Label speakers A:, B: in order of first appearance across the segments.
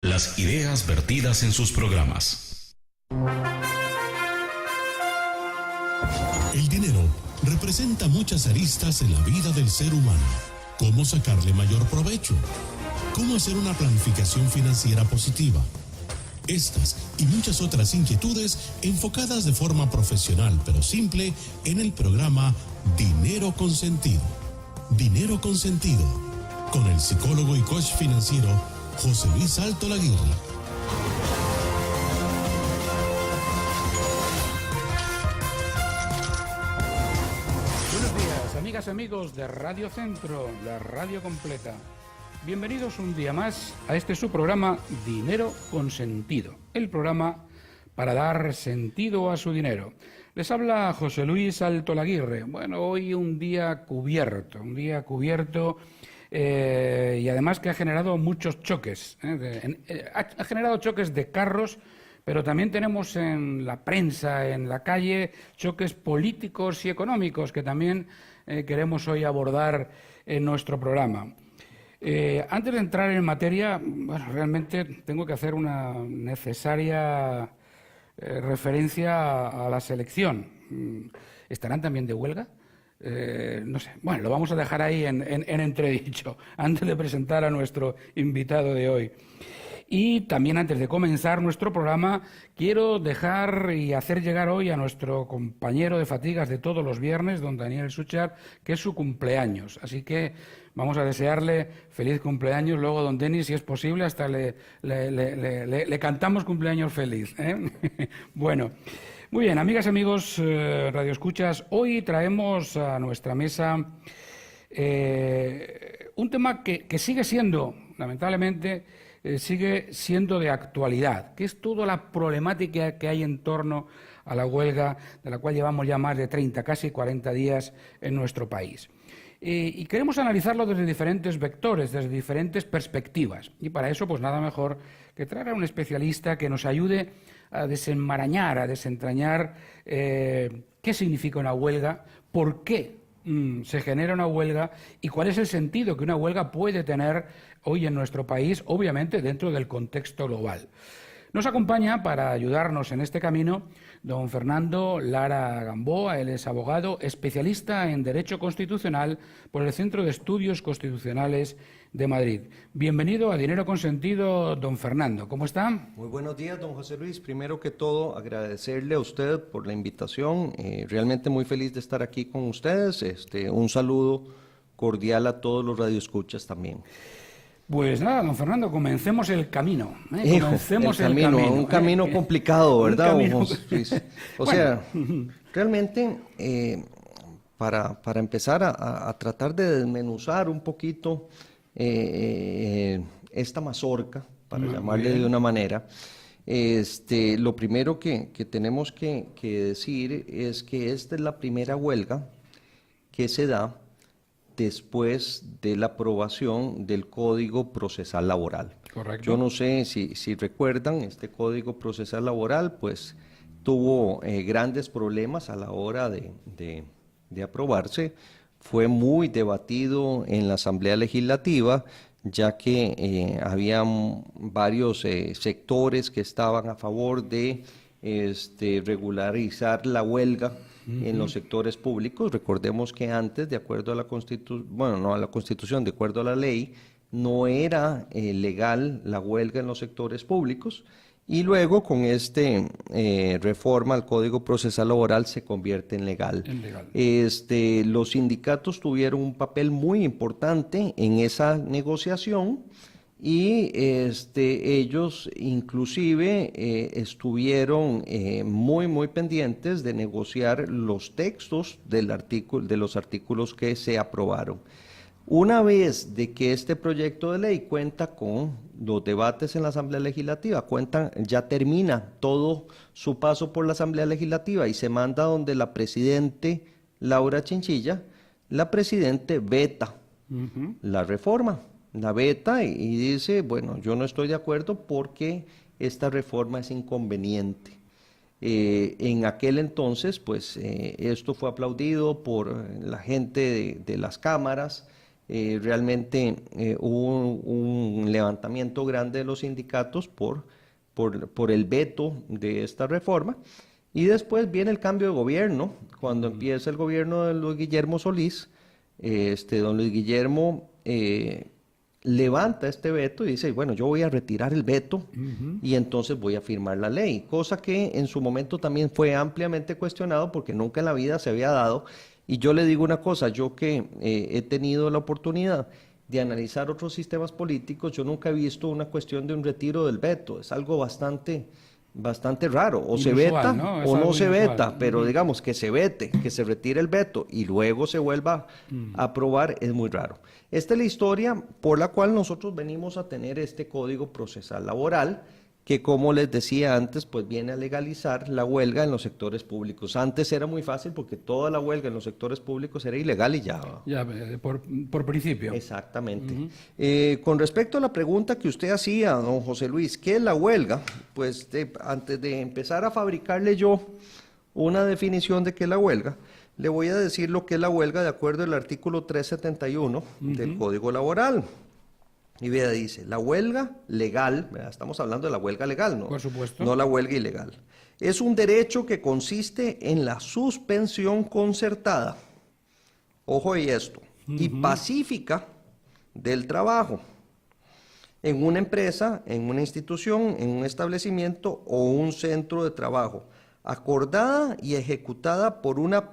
A: Las ideas vertidas en sus programas.
B: El dinero representa muchas aristas en la vida del ser humano. ¿Cómo sacarle mayor provecho? ¿Cómo hacer una planificación financiera positiva? Estas y muchas otras inquietudes enfocadas de forma profesional pero simple en el programa Dinero con Sentido. Dinero con Sentido, con el psicólogo y coach financiero José Luis Altolaguirre.
C: Buenos días, amigas y amigos de Radio Centro, la radio completa. Bienvenidos un día más a este su programa Dinero con Sentido, el programa para dar sentido a su dinero. Les habla José Luis Altolaguirre. Bueno, hoy un día cubierto y además que ha generado muchos choques. Ha generado choques de carros, pero también tenemos en la prensa, en la calle, choques políticos y económicos que también queremos hoy abordar en nuestro programa. Antes de entrar en materia, bueno, realmente tengo que hacer una necesaria referencia a la selección. ¿Estarán también de huelga? No sé. Bueno, lo vamos a dejar ahí en entredicho antes de presentar a nuestro invitado de hoy. Y también antes de comenzar nuestro programa, quiero dejar y hacer llegar hoy a nuestro compañero de fatigas de todos los viernes, don Daniel Suchar, que es su cumpleaños. Así que vamos a desearle feliz cumpleaños. Luego, don Denis, si es posible, hasta le cantamos cumpleaños feliz, ¿eh? Bueno, muy bien, amigas y amigos radioescuchas, hoy traemos a nuestra mesa un tema que sigue siendo, lamentablemente, sigue siendo de actualidad, que es toda la problemática que hay en torno a la huelga, de la cual llevamos ya más de 30, casi 40 días en nuestro país. Y queremos analizarlo desde diferentes vectores, desde diferentes perspectivas. Y para eso, pues nada mejor que traer a un especialista que nos ayude a desenmarañar, a desentrañar qué significa una huelga, por qué se genera una huelga y cuál es el sentido que una huelga puede tener hoy en nuestro país, obviamente dentro del contexto global. Nos acompaña para ayudarnos en este camino don Fernando Lara Gamboa. Él es abogado, especialista en Derecho Constitucional por el Centro de Estudios Constitucionales de Madrid. Bienvenido a Dinero con Sentido, don Fernando. ¿Cómo está?
D: Muy buenos días, don José Luis. Primero que todo, agradecerle a usted por la invitación. Realmente muy feliz de estar aquí con ustedes. Un saludo cordial a todos los radioescuchas también.
C: Pues nada, don Fernando, comencemos el camino. Comencemos el camino.
D: Un camino complicado, ¿verdad?
C: Camino...
D: O sea, realmente, para empezar a tratar de desmenuzar un poquito esta mazorca, para llamarle de una manera, lo primero que tenemos que decir es que esta es la primera huelga que se da después de la aprobación del Código Procesal Laboral.
C: Correcto.
D: Yo no sé si recuerdan, este Código Procesal Laboral pues tuvo grandes problemas a la hora de aprobarse. Fue muy debatido en la Asamblea Legislativa, ya que había varios sectores que estaban a favor de regularizar la huelga en los sectores públicos. Recordemos que antes, de acuerdo a la Constitución, de acuerdo a la ley, no era legal la huelga en los sectores públicos, y luego con reforma al Código Procesal Laboral se convierte en legal. Los sindicatos tuvieron un papel muy importante en esa negociación, y ellos inclusive estuvieron muy pendientes de negociar los textos de los artículos que se aprobaron. Una vez de que este proyecto de ley cuenta con los debates en la Asamblea Legislativa, ya termina todo su paso por la Asamblea Legislativa y se manda donde la presidente Laura Chinchilla, la presidente veta la reforma. La veta y dice, bueno, yo no estoy de acuerdo porque esta reforma es inconveniente. En aquel entonces, pues, esto fue aplaudido por la gente de las cámaras, realmente hubo un levantamiento grande de los sindicatos por el veto de esta reforma. Y después viene el cambio de gobierno, cuando empieza el gobierno de Luis Guillermo Solís. Don Luis Guillermo levanta este veto y dice, bueno, yo voy a retirar el veto y entonces voy a firmar la ley, cosa que en su momento también fue ampliamente cuestionado porque nunca en la vida se había dado. Y yo le digo una cosa, yo que he tenido la oportunidad de analizar otros sistemas políticos, yo nunca he visto una cuestión de un retiro del veto, es algo bastante raro, o se veta,
C: ¿no? Es
D: o no
C: algo
D: se
C: inusual.
D: veta, pero digamos que se vete, que se retire el veto y luego se vuelva a aprobar, es muy raro. Esta es la historia por la cual nosotros venimos a tener este Código Procesal Laboral, que como les decía antes, pues viene a legalizar la huelga en los sectores públicos. Antes era muy fácil porque toda la huelga en los sectores públicos era ilegal y ya.
C: Ya, por principio.
D: Exactamente. Con respecto a la pregunta que usted hacía, don José Luis, ¿qué es la huelga? Pues antes de empezar a fabricarle yo una definición de qué es la huelga, le voy a decir lo que es la huelga de acuerdo al artículo 371 del Código Laboral. Y vea, dice, la huelga legal, ¿verdad? Estamos hablando de la huelga legal, ¿no?
C: Por supuesto.
D: No la huelga ilegal. Es un derecho que consiste en la suspensión concertada, ojo y esto, y pacífica del trabajo en una empresa, en una institución, en un establecimiento o un centro de trabajo, acordada y ejecutada por una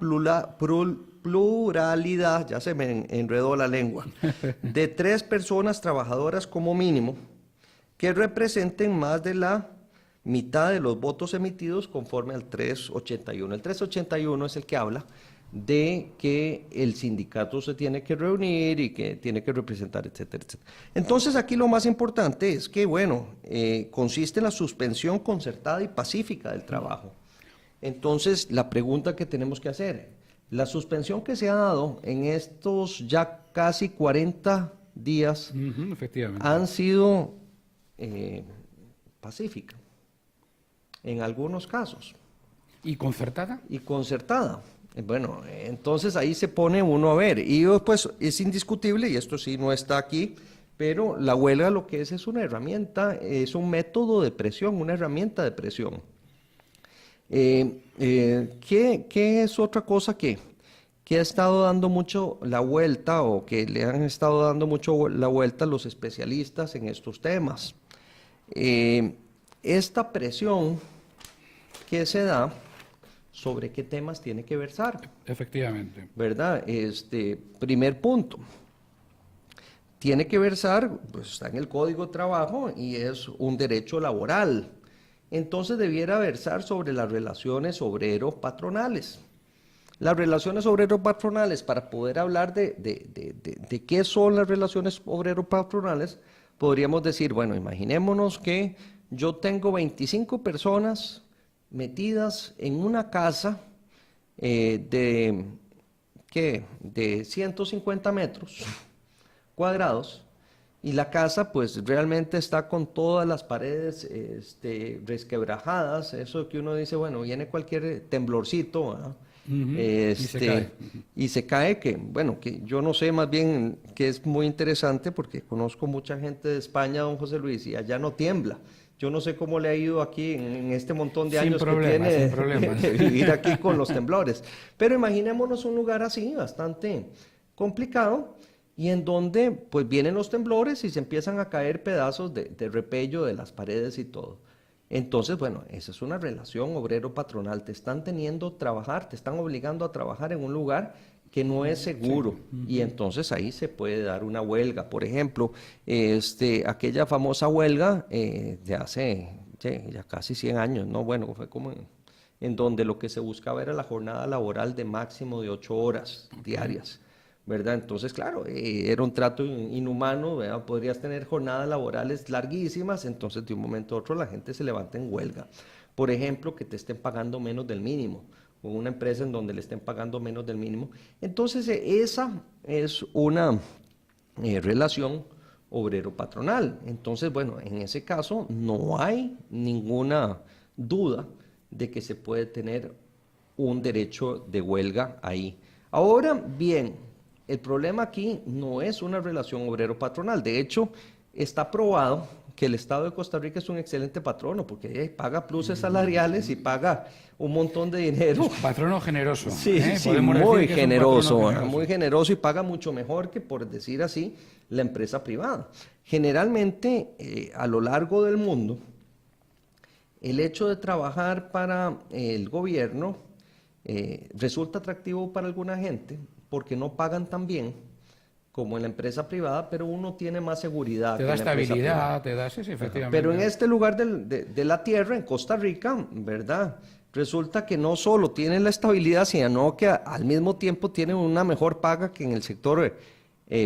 D: pluralidad, ya se me enredó la lengua, de 3 personas trabajadoras como mínimo, que representen más de la mitad de los votos emitidos conforme al 381. El 381 es el que habla de que el sindicato se tiene que reunir y que tiene que representar, etcétera, etcétera. Entonces aquí lo más importante es que, bueno, consiste en la suspensión concertada y pacífica del trabajo. Entonces, la pregunta que tenemos que hacer, la suspensión que se ha dado en estos ya casi 40 días
C: Efectivamente.
D: han sido pacíficas, en algunos casos.
C: ¿Y concertada?
D: Y concertada. Bueno, entonces ahí se pone uno a ver. Y pues es indiscutible, y esto sí no está aquí, pero la huelga lo que es una herramienta, es un método de presión, una herramienta de presión. ¿Qué es otra cosa que ha estado dando mucho la vuelta o que le han estado dando mucho la vuelta a los especialistas en estos temas? Esta presión que se da sobre qué temas tiene que versar.
C: Efectivamente.
D: ¿Verdad? Primer punto. Tiene que versar, pues está en el Código de Trabajo y es un derecho laboral. Entonces debiera versar sobre las relaciones obrero-patronales. Las relaciones obrero-patronales, para poder hablar de qué son las relaciones obrero-patronales, podríamos decir, bueno, imaginémonos que yo tengo 25 personas metidas en una casa de 150 metros cuadrados, y la casa pues realmente está con todas las paredes resquebrajadas, eso que uno dice, bueno, viene cualquier temblorcito, ¿verdad?
C: Y se cae.
D: Y se cae, que bueno, que yo no sé, más bien que es muy interesante porque conozco mucha gente de España, don José Luis, y allá no tiembla. Yo no sé cómo le ha ido aquí en este montón de años que tiene de vivir aquí con los temblores. Pero imaginémonos un lugar así, bastante complicado, y en donde pues vienen los temblores y se empiezan a caer pedazos de repello de las paredes y todo. Entonces, bueno, esa es una relación obrero-patronal. Te están teniendo trabajar, te están obligando a trabajar en un lugar que no es seguro, y entonces ahí se puede dar una huelga. Por ejemplo, aquella famosa huelga de hace ya casi 100 años, ¿no? Bueno, fue como en donde lo que se buscaba era la jornada laboral de máximo de 8 horas diarias, ¿verdad? Entonces, claro, era un trato inhumano, ¿verdad? Podrías tener jornadas laborales larguísimas, entonces de un momento a otro la gente se levanta en huelga. Por ejemplo, que te estén pagando menos del mínimo, o una empresa en donde le estén pagando menos del mínimo. Entonces, esa es una relación obrero-patronal. Entonces, bueno, en ese caso no hay ninguna duda de que se puede tener un derecho de huelga ahí. Ahora bien, el problema aquí no es una relación obrero-patronal. De hecho, está probado que el Estado de Costa Rica es un excelente patrono, porque paga pluses salariales y paga un montón de dinero.
C: Patrono generoso.
D: Sí, sí,
C: Podemos
D: muy
C: decir que es un
D: generoso,
C: patrono generoso.
D: muy generoso y paga mucho mejor que, por decir así, la empresa privada. Generalmente, a lo largo del mundo, el hecho de trabajar para el gobierno resulta atractivo para alguna gente porque no pagan tan bien como en la empresa privada, pero uno tiene más seguridad.
C: Te
D: que
C: da
D: en la empresa privada.
C: estabilidad, te da, sí, efectivamente.
D: Pero en este lugar de la tierra, en Costa Rica, ¿verdad? Resulta que no solo tienen la estabilidad, sino que al mismo tiempo tienen una mejor paga que en el sector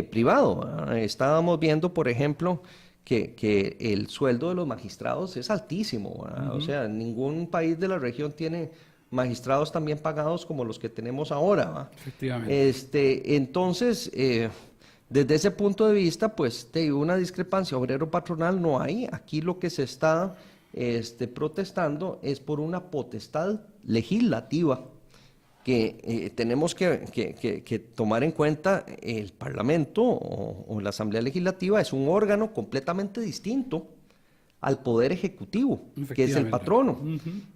D: privado. Estábamos viendo, por ejemplo, que el sueldo de los magistrados es altísimo. O sea, ningún país de la región tiene magistrados tan bien pagados como los que tenemos ahora. ¿Va?
C: Efectivamente.
D: Entonces, desde ese punto de vista, pues una discrepancia obrero-patronal no hay. Aquí lo que se está protestando es por una potestad legislativa que tenemos que tomar en cuenta. El Parlamento o la Asamblea Legislativa es un órgano completamente distinto al Poder Ejecutivo, que es el patrono.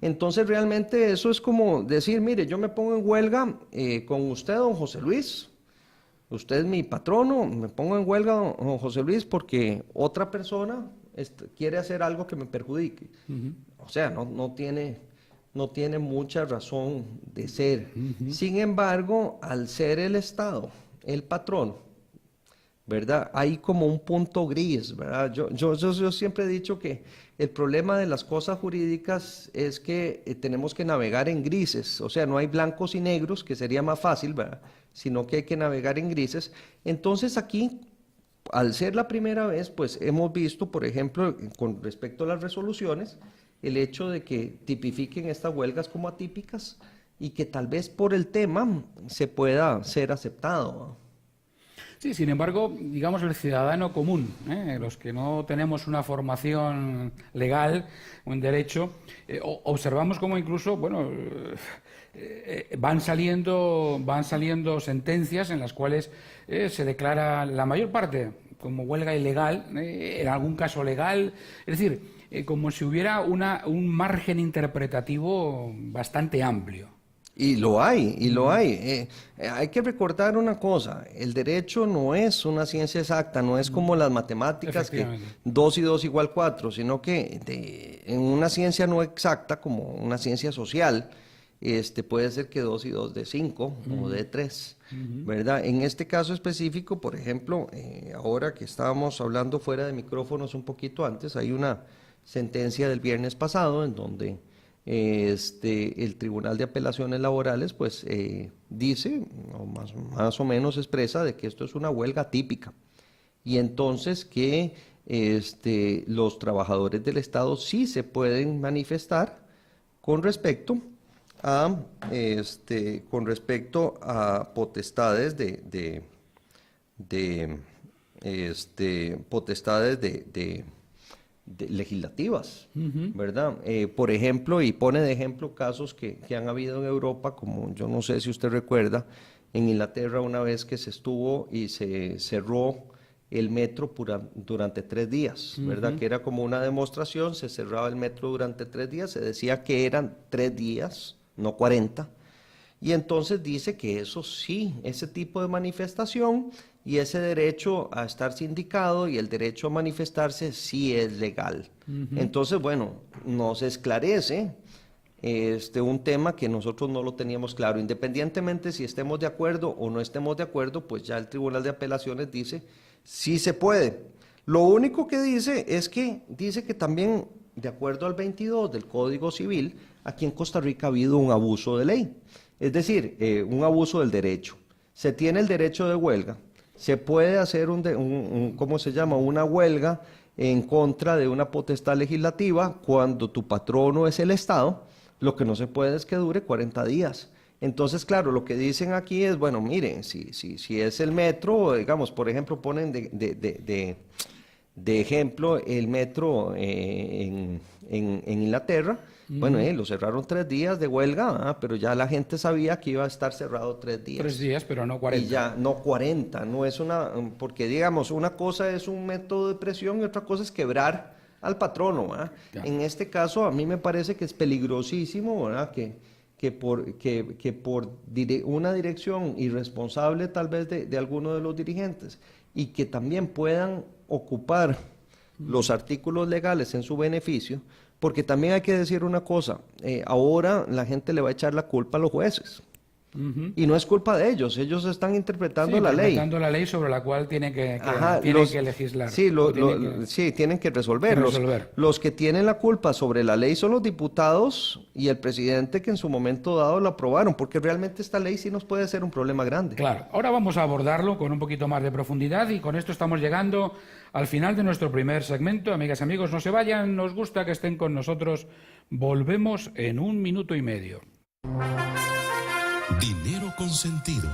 D: Entonces, realmente eso es como decir, mire, yo me pongo en huelga con usted, don José Luis. Usted es mi patrono, me pongo en huelga, don José Luis, porque otra persona quiere hacer algo que me perjudique. O sea, no tiene mucha razón de ser. Sin embargo, al ser el Estado el patrono, ¿verdad? Hay como un punto gris, ¿verdad? Yo siempre he dicho que el problema de las cosas jurídicas es que tenemos que navegar en grises, o sea, no hay blancos y negros, que sería más fácil, ¿verdad? Sino que hay que navegar en grises. Entonces aquí, al ser la primera vez, pues hemos visto, por ejemplo, con respecto a las resoluciones, el hecho de que tipifiquen estas huelgas como atípicas y que tal vez por el tema se pueda ser aceptado, ¿no?
C: Sí, sin embargo, digamos, el ciudadano común, los que no tenemos una formación legal, un derecho, observamos como incluso, bueno, van saliendo sentencias en las cuales se declara la mayor parte como huelga ilegal, en algún caso legal, es decir, como si hubiera un margen interpretativo bastante amplio.
D: Y lo hay, y lo hay. Hay que recordar una cosa, el derecho no es una ciencia exacta, no es como las matemáticas que 2 y 2 igual 4, sino que en una ciencia no exacta, como una ciencia social, puede ser que 2 y 2 de 5 o de 3, ¿verdad? En este caso específico, por ejemplo, ahora que estábamos hablando fuera de micrófonos un poquito antes, hay una sentencia del viernes pasado en donde el Tribunal de Apelaciones Laborales pues dice, o más o menos expresa, de que esto es una huelga típica y entonces que los trabajadores del Estado sí se pueden manifestar con respecto a potestades legislativas, ¿verdad? Por ejemplo, y pone de ejemplo casos que han habido en Europa, como yo no sé si usted recuerda, en Inglaterra una vez que se estuvo y se cerró el metro durante 3 días, ¿verdad? Que era como una demostración, se cerraba el metro durante 3 días, se decía que eran 3 días, no 40, y entonces dice que eso sí, ese tipo de manifestación y ese derecho a estar sindicado y el derecho a manifestarse sí es legal. Entonces, bueno, nos esclarece un tema que nosotros no lo teníamos claro. Independientemente si estemos de acuerdo o no estemos de acuerdo, pues ya el Tribunal de Apelaciones dice sí se puede. Lo único que dice es que dice que también, de acuerdo al 22 del Código Civil, aquí en Costa Rica ha habido un abuso de ley, es decir, un abuso del derecho. Se tiene el derecho de huelga, se puede hacer ¿cómo se llama? Una huelga en contra de una potestad legislativa cuando tu patrono es el Estado. Lo que no se puede es que dure 40 días. Entonces, claro, lo que dicen aquí es, bueno, miren, si es el metro, digamos, por ejemplo, ponen de ejemplo el metro en en Inglaterra. Bueno, lo cerraron 3 días de huelga, pero ya la gente sabía que iba a estar cerrado 3 días.
C: 3 días, pero no 40.
D: Y ya, no 40, no es porque digamos, una cosa es un método de presión y otra cosa es quebrar al patrono, ¿verdad? En este caso, a mí me parece que es peligrosísimo, ¿verdad? Que por una dirección irresponsable tal vez de alguno de los dirigentes y que también puedan ocupar los artículos legales en su beneficio, porque también hay que decir una cosa, ahora la gente le va a echar la culpa a los jueces. Y no es culpa de ellos están interpretando la ley.
C: Interpretando la ley sobre la cual tienen que legislar.
D: Sí, tienen que resolver. Los que tienen la culpa sobre la ley son los diputados y el presidente que en su momento dado la aprobaron, porque realmente esta ley sí nos puede ser un problema grande.
C: Claro, ahora vamos a abordarlo con un poquito más de profundidad y con esto estamos llegando al final de nuestro primer segmento. Amigas y amigos, no se vayan, nos gusta que estén con nosotros. Volvemos en 1 minuto y medio.
B: Dinero Consentido,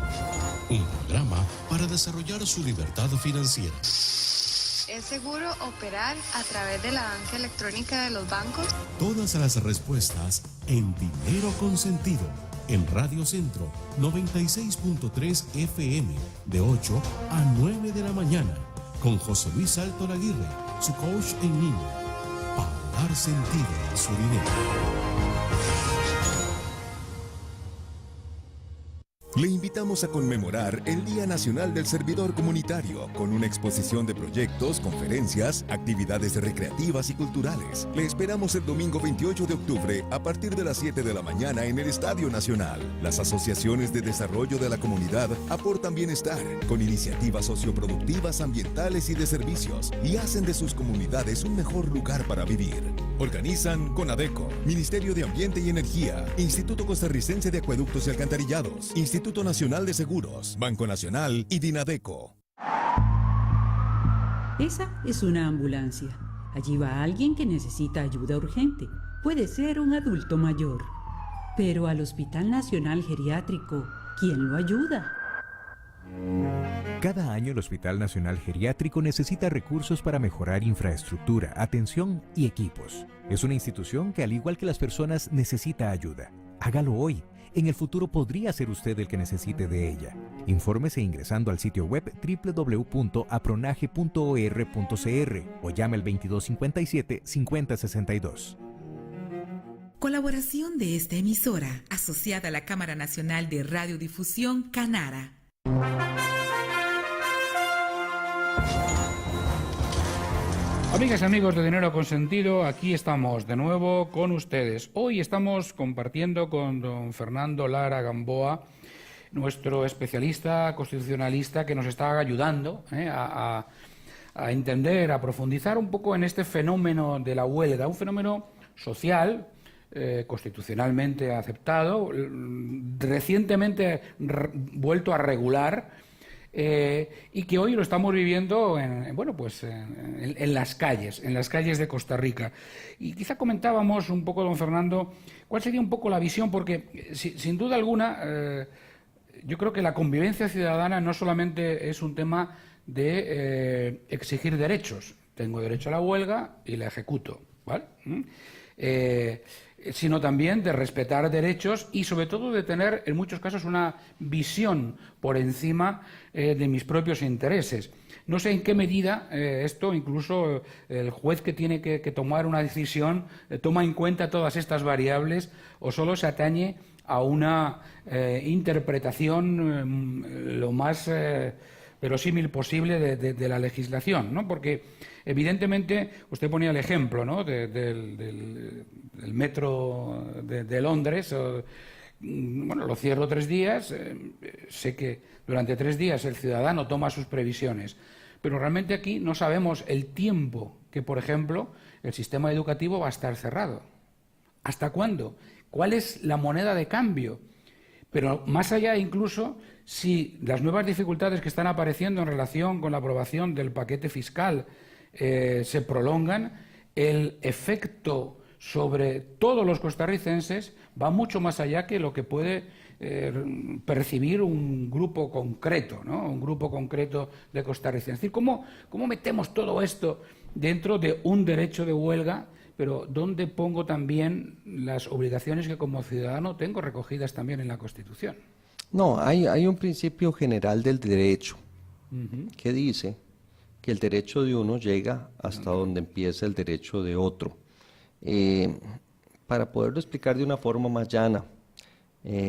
B: un programa para desarrollar su libertad financiera.
E: ¿Es seguro operar a través de la banca electrónica de los bancos?
B: Todas las respuestas en Dinero Consentido, en Radio Centro 96.3 FM, de 8 a 9 de la mañana, con José Luis Salto Laguirre, su coach en línea, para dar sentido a su dinero.
F: Le invitamos a conmemorar el Día Nacional del Servidor Comunitario con una exposición de proyectos, conferencias, actividades recreativas y culturales. Le esperamos el domingo 28 de octubre a partir de las 7 de la mañana en el Estadio Nacional. Las asociaciones de desarrollo de la comunidad aportan bienestar con iniciativas socioproductivas, ambientales y de servicios y hacen de sus comunidades un mejor lugar para vivir. Organizan CONADECO, Ministerio de Ambiente y Energía, Instituto Costarricense de Acueductos y Alcantarillados, Instituto Nacional de Seguros, Banco Nacional y Dinadeco.
G: Esa es una ambulancia. Allí va alguien que necesita ayuda urgente. Puede ser un adulto mayor. Pero al Hospital Nacional Geriátrico, ¿quién lo ayuda?
H: Cada año el Hospital Nacional Geriátrico necesita recursos para mejorar infraestructura, atención y equipos. Es una institución que, al igual que las personas, necesita ayuda. Hágalo hoy. En el futuro podría ser usted el que necesite de ella. Infórmese ingresando al sitio web www.apronaje.or.cr o llame al 2257-5062.
I: Colaboración de esta emisora, asociada a la Cámara Nacional de Radiodifusión, Canara.
C: Amigas y amigos de Dinero Consentido, aquí estamos de nuevo con ustedes. Hoy estamos compartiendo con don Fernando Lara Gamboa, nuestro especialista constitucionalista que nos está ayudando a entender, a profundizar un poco en este fenómeno de la huelga, un fenómeno social, constitucionalmente aceptado, recientemente vuelto a regular, y que hoy lo estamos viviendo en las calles de Costa Rica. Y quizá comentábamos un poco, don Fernando, cuál sería un poco la visión, porque sin duda alguna yo creo que la convivencia ciudadana no solamente es un tema de exigir derechos. Tengo derecho a la huelga y la ejecuto, ¿vale? Sino también de respetar derechos y sobre todo de tener en muchos casos una visión por encima de mis propios intereses. No sé en qué medida esto, incluso el juez que tiene que tomar una decisión, toma en cuenta todas estas variables o solo se atañe a una interpretación lo más verosímil posible de la legislación, ¿no? Porque evidentemente usted ponía el ejemplo, ¿no? del metro de Londres. Bueno, lo cierro 3 días, sé que durante 3 días el ciudadano toma sus previsiones, pero realmente aquí no sabemos el tiempo que, por ejemplo, el sistema educativo va a estar cerrado. ¿Hasta cuándo? ¿Cuál es la moneda de cambio? Pero más allá incluso, si las nuevas dificultades que están apareciendo en relación con la aprobación del paquete fiscal se prolongan, el efecto sobre todos los costarricenses va mucho más allá que lo que puede percibir un grupo concreto, ¿no? Un grupo concreto de costarricenses. Es decir, ¿cómo metemos todo esto dentro de un derecho de huelga, pero ¿dónde pongo también las obligaciones que como ciudadano tengo recogidas también en la Constitución?
D: No, hay un principio general del derecho que dice que el derecho de uno llega hasta donde empieza el derecho de otro. Para poderlo explicar de una forma más llana,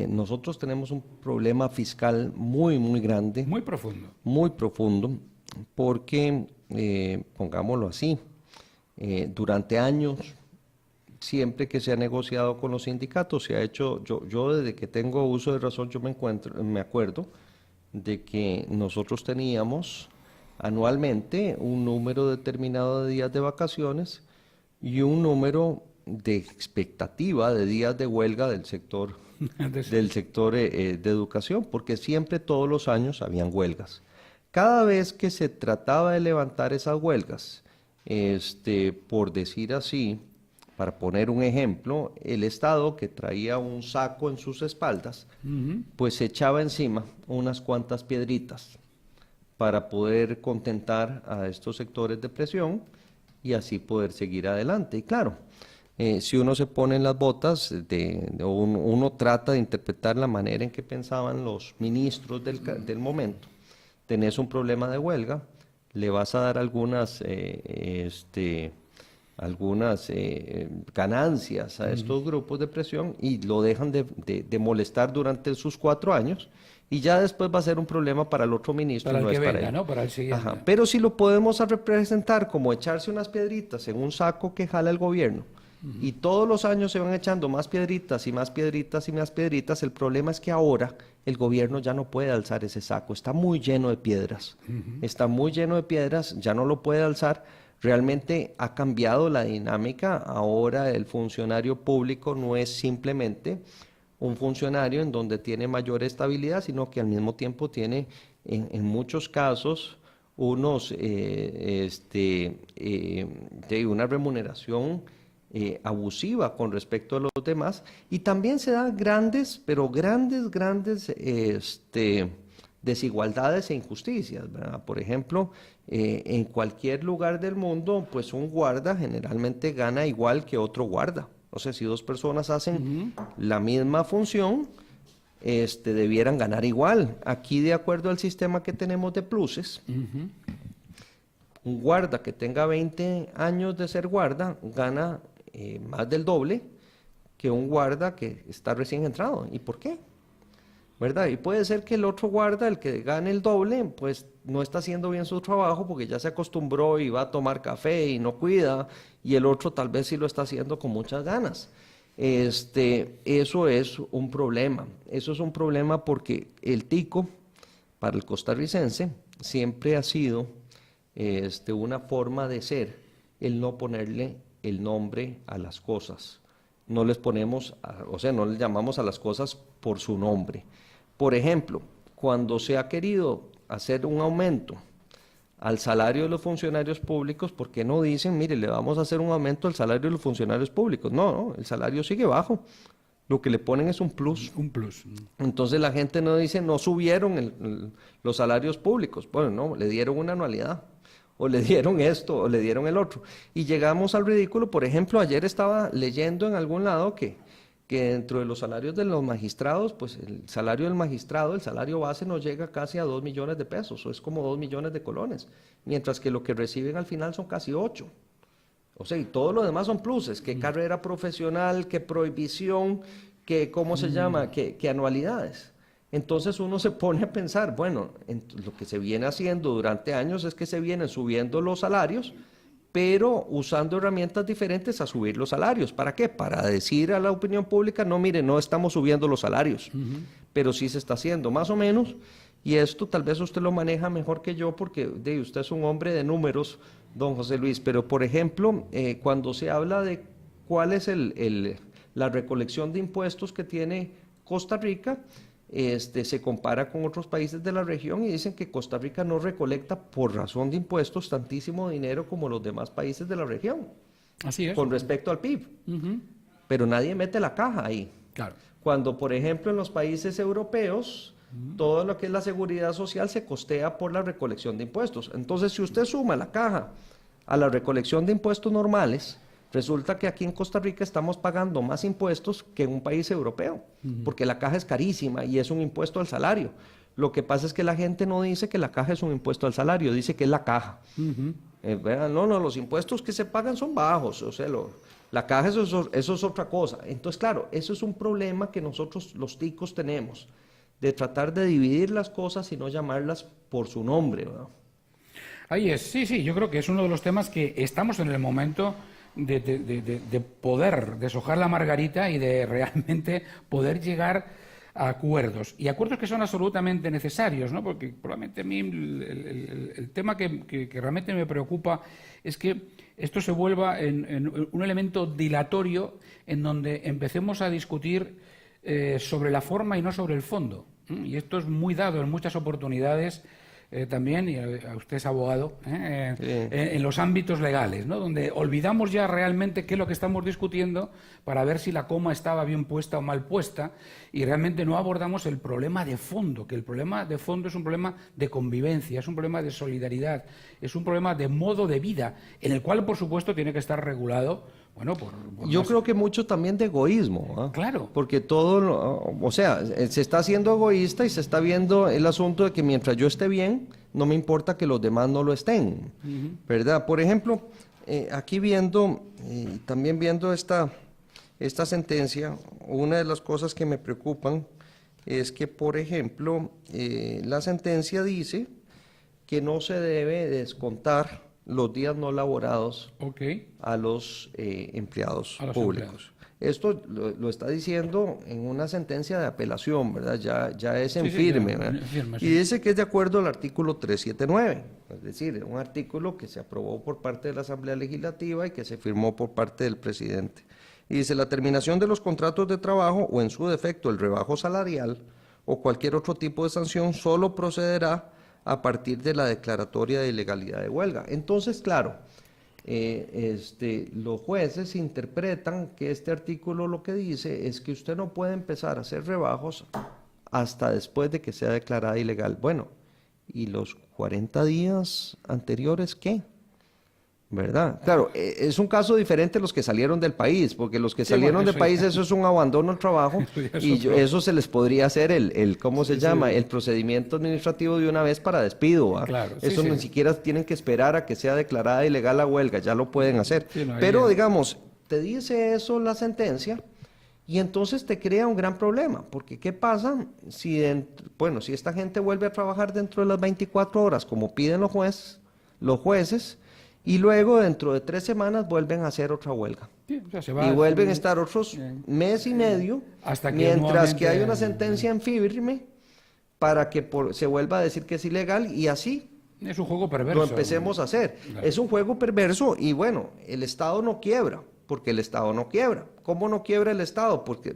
D: nosotros tenemos un problema fiscal muy grande.
C: Muy profundo.
D: Muy profundo, porque, pongámoslo así, durante años, siempre que se ha negociado con los sindicatos, se ha hecho, yo desde que tengo uso de razón, yo me acuerdo de que nosotros teníamos anualmente un número determinado de días de vacaciones y un número de expectativa de días de huelga del sector de educación, porque siempre todos los años habían huelgas. Cada vez que se trataba de levantar esas huelgas, por decir así, para poner un ejemplo, el Estado, que traía un saco en sus espaldas, pues se echaba encima unas cuantas piedritas para poder contentar a estos sectores de presión y así poder seguir adelante. Y claro, si uno se pone en las botas, uno trata de interpretar la manera en que pensaban los ministros del momento. Tenés un problema de huelga, le vas a dar algunas ganancias a estos grupos de presión y lo dejan de molestar durante sus 4 años, y ya después va a ser un problema para el otro ministro.
C: Para el
D: no
C: que
D: es
C: venga,
D: para él.
C: ¿no? Para el siguiente.
D: Ajá. Pero si lo podemos representar como echarse unas piedritas en un saco que jala el gobierno, y todos los años se van echando más piedritas y más piedritas y más piedritas, el problema es que ahora el gobierno ya no puede alzar ese saco, está muy lleno de piedras, está muy lleno de piedras, ya no lo puede alzar. Realmente ha cambiado la dinámica. Ahora el funcionario público no es simplemente un funcionario en donde tiene mayor estabilidad, sino que al mismo tiempo tiene en muchos casos una remuneración abusiva con respecto a los demás, y también se dan grandes desigualdades e injusticias, ¿verdad? Por ejemplo, en cualquier lugar del mundo, pues un guarda generalmente gana igual que otro guarda. O sea, si 2 personas hacen la misma función, debieran ganar igual. Aquí, de acuerdo al sistema que tenemos de pluses, un guarda que tenga 20 años de ser guarda gana más del doble que un guarda que está recién entrado. ¿Y por qué? ¿Verdad? Y puede ser que el otro guarda, el que gane el doble, pues no está haciendo bien su trabajo porque ya se acostumbró y va a tomar café y no cuida, y el otro tal vez sí lo está haciendo con muchas ganas. Eso es un problema. Eso es un problema porque el tico, para el costarricense, siempre ha sido una forma de ser, el no ponerle el nombre a las cosas. No les ponemos, no les llamamos a las cosas por su nombre. Por ejemplo, cuando se ha querido hacer un aumento al salario de los funcionarios públicos, ¿por qué no dicen, mire, le vamos a hacer un aumento al salario de los funcionarios públicos? No, el salario sigue bajo. Lo que le ponen es un plus.
C: Un plus.
D: Entonces la gente no dice, no subieron los salarios públicos. Bueno, no, le dieron una anualidad, o le dieron esto, o le dieron el otro. Y llegamos al ridículo. Por ejemplo, ayer estaba leyendo en algún lado que dentro de los salarios de los magistrados, pues el salario del magistrado, el salario base, no llega casi a 2 millones de pesos, o es como 2 millones de colones, mientras que lo que reciben al final son casi 8. O sea, y todo lo demás son pluses, que carrera profesional, que prohibición, que ¿cómo se llama?, que anualidades. Entonces uno se pone a pensar, bueno, lo que se viene haciendo durante años es que se vienen subiendo los salarios, pero usando herramientas diferentes a subir los salarios. ¿Para qué? Para decir a la opinión pública, no, mire, no estamos subiendo los salarios, pero sí se está haciendo, más o menos, y esto tal vez usted lo maneja mejor que yo, porque usted es un hombre de números, don José Luis, pero por ejemplo, cuando se habla de cuál es la recolección de impuestos que tiene Costa Rica, se compara con otros países de la región y dicen que Costa Rica no recolecta por razón de impuestos tantísimo dinero como los demás países de la región.
C: Así es.
D: Con respecto al PIB. Pero nadie mete la caja ahí.
C: Claro.
D: Cuando, por ejemplo, en los países europeos, todo lo que es la seguridad social se costea por la recolección de impuestos. Entonces, si usted suma la caja a la recolección de impuestos normales, Resulta que aquí en Costa Rica estamos pagando más impuestos que en un país europeo, porque la caja es carísima y es un impuesto al salario. Lo que pasa es que la gente no dice que la caja es un impuesto al salario, dice que es la caja. No, los impuestos que se pagan son bajos, o sea, la caja eso es otra cosa. Entonces, claro, eso es un problema que nosotros los ticos tenemos, de tratar de dividir las cosas y no llamarlas por su nombre, ¿verdad?
C: Ahí es, sí, yo creo que es uno de los temas que estamos en el momento de poder deshojar la margarita y de realmente poder llegar a acuerdos. Y acuerdos que son absolutamente necesarios, ¿no? Porque probablemente a mí el tema que realmente me preocupa es que esto se vuelva en un elemento dilatorio en donde empecemos a discutir sobre la forma y no sobre el fondo. Y esto es muy dado en muchas oportunidades también, y usted es abogado, en los ámbitos legales, ¿no? Donde olvidamos ya realmente qué es lo que estamos discutiendo para ver si la coma estaba bien puesta o mal puesta, y realmente no abordamos el problema de fondo, que el problema de fondo es un problema de convivencia, es un problema de solidaridad, es un problema de modo de vida, en el cual, por supuesto, tiene que estar regulado. Bueno,
D: yo creo que mucho también de egoísmo, ¿eh?
C: Claro.
D: Porque o sea, se está haciendo egoísta y se está viendo el asunto de que mientras yo esté bien, no me importa que los demás no lo estén, ¿verdad? Por ejemplo, aquí viendo, también viendo esta sentencia, una de las cosas que me preocupan es que, por ejemplo, la sentencia dice que no se debe descontar los días no laborados a los empleados públicos. Esto lo está diciendo en una sentencia de apelación, ¿verdad? Ya es en firme, ¿verdad? Y dice que es de acuerdo al artículo 379, es decir, un artículo que se aprobó por parte de la Asamblea Legislativa y que se firmó por parte del presidente. Y dice, la terminación de los contratos de trabajo o en su defecto el rebajo salarial o cualquier otro tipo de sanción solo procederá a partir de la declaratoria de ilegalidad de huelga. Entonces, claro, los jueces interpretan que este artículo lo que dice es que usted no puede empezar a hacer rebajos hasta después de que sea declarada ilegal. Bueno, ¿y los 40 días anteriores qué? ¿Verdad? Claro, es un caso diferente los que salieron del país, porque los que salieron del país, eso es un abandono al trabajo, y eso se les podría hacer ¿cómo se llama? El procedimiento administrativo de una vez para despido, ¿va?
C: Claro,
D: eso ni siquiera tienen que esperar a que sea declarada ilegal la huelga, ya lo pueden hacer. Pero, digamos, te dice eso la sentencia, y entonces te crea un gran problema, porque ¿qué pasa si esta gente vuelve a trabajar dentro de las 24 horas, como piden los jueces, y luego dentro de 3 semanas vuelven a hacer otra huelga? Sí, o sea, y vuelven a estar otros mes y medio, hasta que mientras que hay una sentencia en firme para que se vuelva a decir que es ilegal, y así
C: es un juego perverso.
D: Lo empecemos a hacer. Claro. Es un juego perverso y bueno, el Estado no quiebra, porque el Estado no quiebra. ¿Cómo no quiebra el Estado? Porque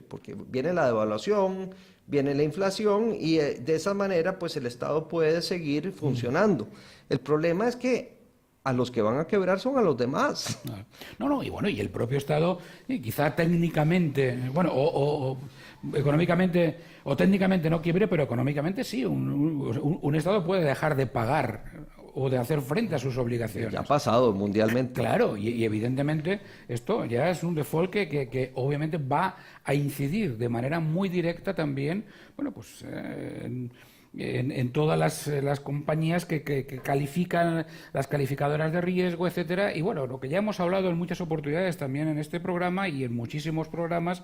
D: viene la devaluación, viene la inflación y de esa manera pues el Estado puede seguir funcionando. El problema es que a los que van a quebrar son a los demás.
C: Y el propio Estado, quizá técnicamente, o económicamente, o técnicamente no quiebre, pero económicamente sí, un Estado puede dejar de pagar o de hacer frente a sus obligaciones.
D: Ya ha pasado mundialmente.
C: Claro, y evidentemente esto ya es un default que obviamente va a incidir de manera muy directa también, en todas las compañías que califican, las calificadoras de riesgo, etcétera. Y lo que ya hemos hablado en muchas oportunidades también en este programa y en muchísimos programas,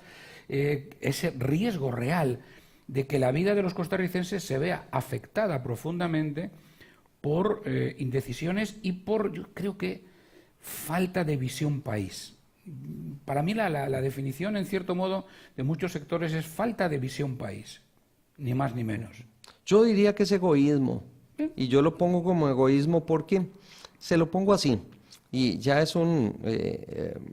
C: ese riesgo real de que la vida de los costarricenses se vea afectada profundamente por indecisiones y por, yo creo que, falta de visión país. Para mí la definición, en cierto modo, de muchos sectores es falta de visión país, ni más ni menos.
D: Yo diría que es egoísmo, y yo lo pongo como egoísmo porque se lo pongo así, y ya es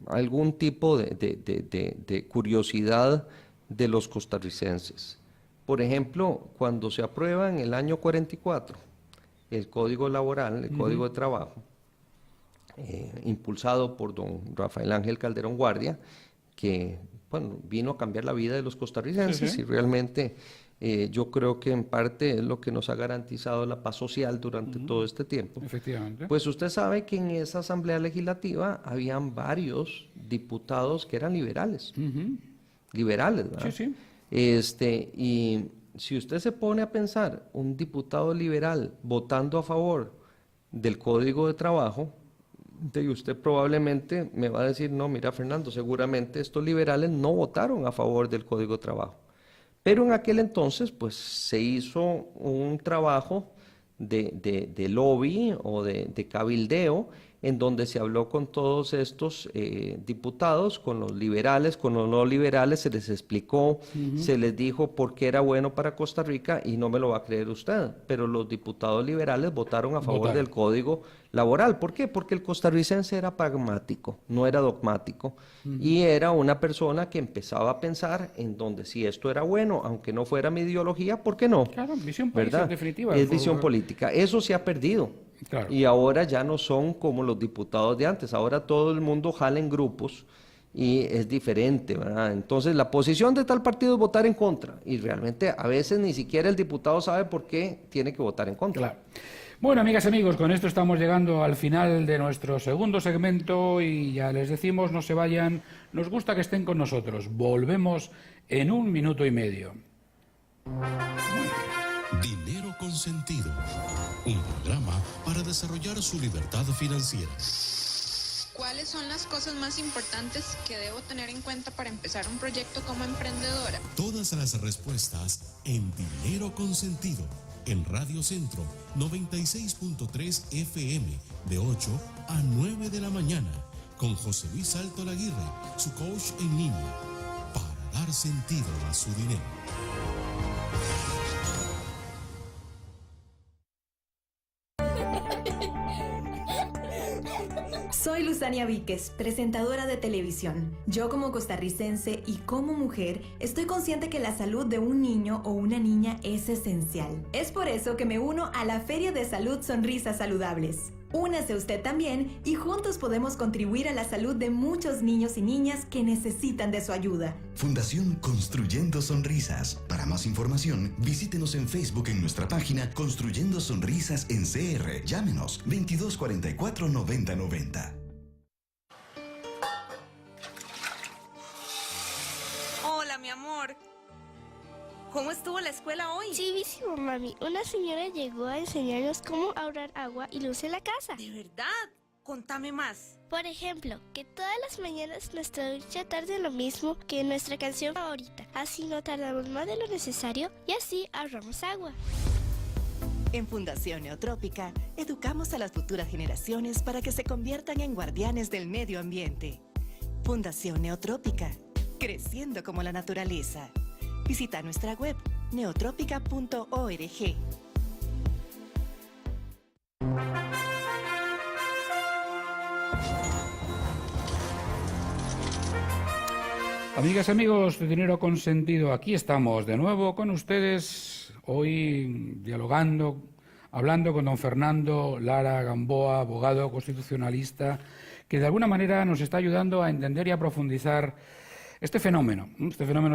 D: algún tipo de curiosidad de los costarricenses. Por ejemplo, cuando se aprueba en el año 44 el Código Laboral, el Código de Trabajo, impulsado por don Rafael Ángel Calderón Guardia, que vino a cambiar la vida de los costarricenses y realmente Yo creo que en parte es lo que nos ha garantizado la paz social durante todo este tiempo.
C: Efectivamente.
D: Pues usted sabe que en esa Asamblea Legislativa habían varios diputados que eran liberales. Liberales, ¿verdad?
C: Sí, sí.
D: Y si usted se pone a pensar, un diputado liberal votando a favor del Código de Trabajo, usted probablemente me va a decir, no, mira Fernando, seguramente estos liberales no votaron a favor del Código de Trabajo. Pero en aquel entonces, pues, se hizo un trabajo de lobby o de cabildeo, en donde se habló con todos estos diputados, con los liberales, con los no liberales, se les explicó, se les dijo por qué era bueno para Costa Rica, y no me lo va a creer usted, pero los diputados liberales votaron a favor del Código Laboral. ¿Por qué? Porque el costarricense era pragmático, no era dogmático, y era una persona que empezaba a pensar en donde si esto era bueno, aunque no fuera mi ideología, ¿por qué no?
C: Claro, visión política,
D: ¿verdad?
C: en definitiva.
D: Es visión política. Eso se ha perdido.
C: Claro.
D: Y ahora ya no son como los diputados de antes. Ahora todo el mundo jala en grupos y es diferente, ¿verdad? Entonces la posición de tal partido es votar en contra. Y realmente a veces ni siquiera el diputado sabe por qué tiene que votar en contra.
C: Claro. Bueno, amigas y amigos, con esto estamos llegando al final de nuestro segundo segmento y ya les decimos, no se vayan, nos gusta que estén con nosotros. Volvemos en 1 minuto y medio.
B: Dinero Consentido, un programa para desarrollar su libertad financiera.
E: ¿Cuáles son las cosas más importantes que debo tener en cuenta para empezar un proyecto como emprendedora?
B: Todas las respuestas en Dinero Consentido, en Radio Centro 96.3 FM, de 8 a 9 de la mañana, con José Luis Salto Laguirre, su coach en línea, para dar sentido a su dinero.
J: Soy Luzania Víquez, presentadora de televisión. Yo como costarricense y como mujer estoy consciente que la salud de un niño o una niña es esencial. Es por eso que me uno a la Feria de Salud Sonrisas Saludables. Únase usted también y juntos podemos contribuir a la salud de muchos niños y niñas que necesitan de su ayuda.
K: Fundación Construyendo Sonrisas. Para más información, visítenos en Facebook en nuestra página Construyendo Sonrisas en CR. Llámenos 2244 9090.
L: Hola, mi amor. ¿Cómo estuvo la escuela hoy?
M: Chivísimo, mami. Una señora llegó a enseñarnos cómo ahorrar agua y luz en la casa.
L: ¿De verdad? Contame más.
M: Por ejemplo, que todas las mañanas nuestra ducha tarde lo mismo que nuestra canción favorita. Así no tardamos más de lo necesario y así ahorramos agua.
N: En Fundación Neotrópica, educamos a las futuras generaciones para que se conviertan en guardianes del medio ambiente. Fundación Neotrópica, creciendo como la naturaleza. Visita nuestra web neotrópica.org.
C: Amigas y amigos de Dinero Consentido, aquí estamos de nuevo con ustedes, hoy dialogando, hablando con don Fernando Lara Gamboa, abogado constitucionalista, que de alguna manera nos está ayudando a entender y a profundizar este fenómeno